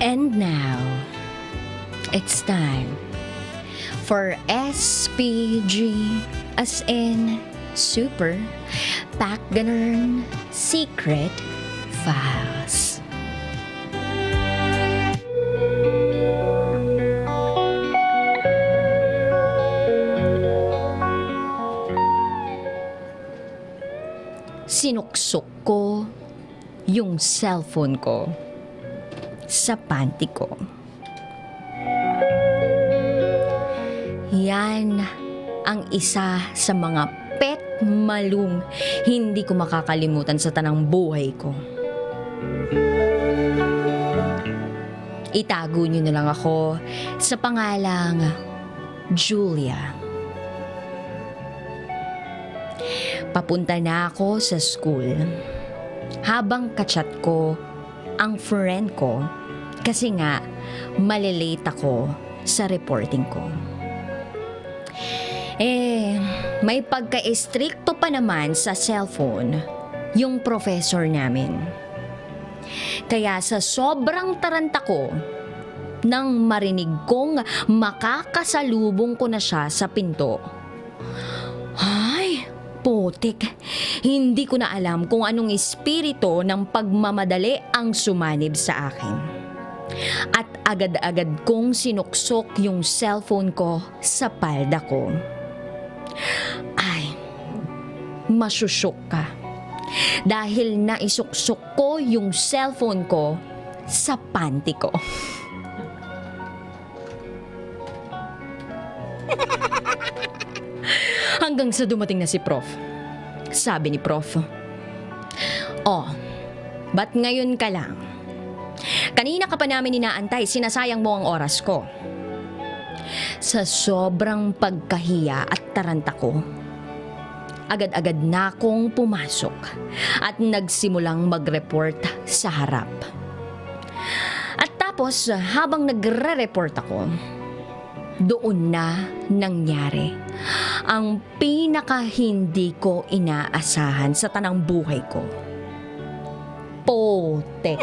And now, it's time for SPG, as in Super Pack Ganern Secret Files. Sinuksok ko yung cellphone ko sa panty ko. Yan ang isa sa mga pet malung hindi ko makakalimutan sa tanang buhay ko. Itago niyo na lang ako sa pangalang Julia. Papunta na ako sa school habang kachat ko ang friend ko kasi nga malilate ako sa reporting ko. May pagka-estrikto pa naman sa cellphone yung professor namin. Kaya sa sobrang taranta ko, nang marinig kong makakasalubong ko na siya sa pinto, ay, potek, hindi ko na alam kung anong espiritu ng pagmamadali ang sumanib sa akin. At agad-agad kong sinuksok yung cellphone ko sa palda ko. Ay, masyusyok ka. Dahil naisuksok ko yung cellphone ko sa panty ko. Hanggang sa dumating na si Prof. Sabi ni Prof, "Oh, ba't ngayon ka lang? Kanina ka pa namin inaantay, sinasayang mo ang oras ko." Sa sobrang pagkahiya at taranta ko, agad-agad na akong pumasok at nagsimulang mag-report sa harap. At tapos, habang nagre-report ako, doon na nangyari ang pinaka hindi ko inaasahan sa tanang buhay ko. Potek.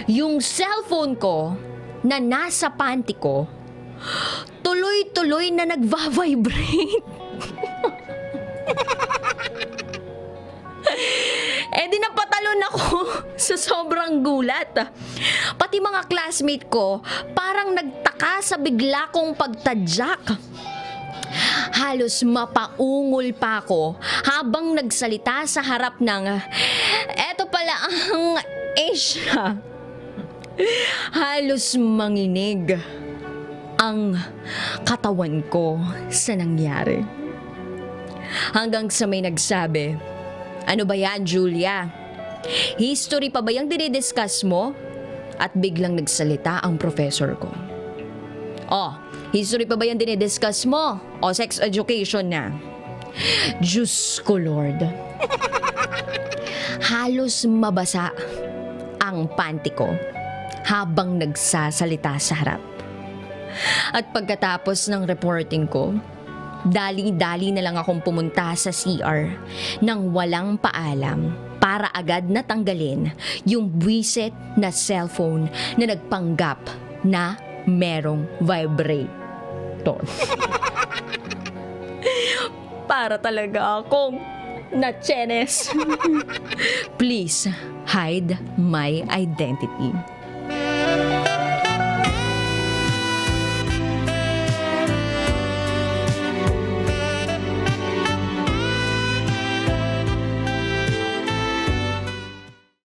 Yung cellphone ko na nasa panty ko, tuloy-tuloy na nagva-vibrate. Di napatalon ako sa sobrang gulat. Pati mga classmate ko parang nagtaka sa bigla kong pagtadyak. Halos mapaungol pa ako habang nagsalita sa harap ng, "Eto pala ang Asia." Halos manginig ang katawan ko sa nangyari. Hanggang sa may nagsabi, "Ano ba yan, Julia? History pa ba yung dinidiscuss mo?" At biglang nagsalita ang professor ko. "Oh, history pa ba yung dinidiscuss mo? O sex education na?" Diyos ko, Lord. Halos mabasa ang panty ko habang nagsasalita sa harap. At pagkatapos ng reporting ko, dali-dali na lang akong pumunta sa CR nang walang paalam para agad na tanggalin yung buwisit na cellphone na nagpanggap na merong vibrator. Para talaga akong na-chenes. Please hide my identity.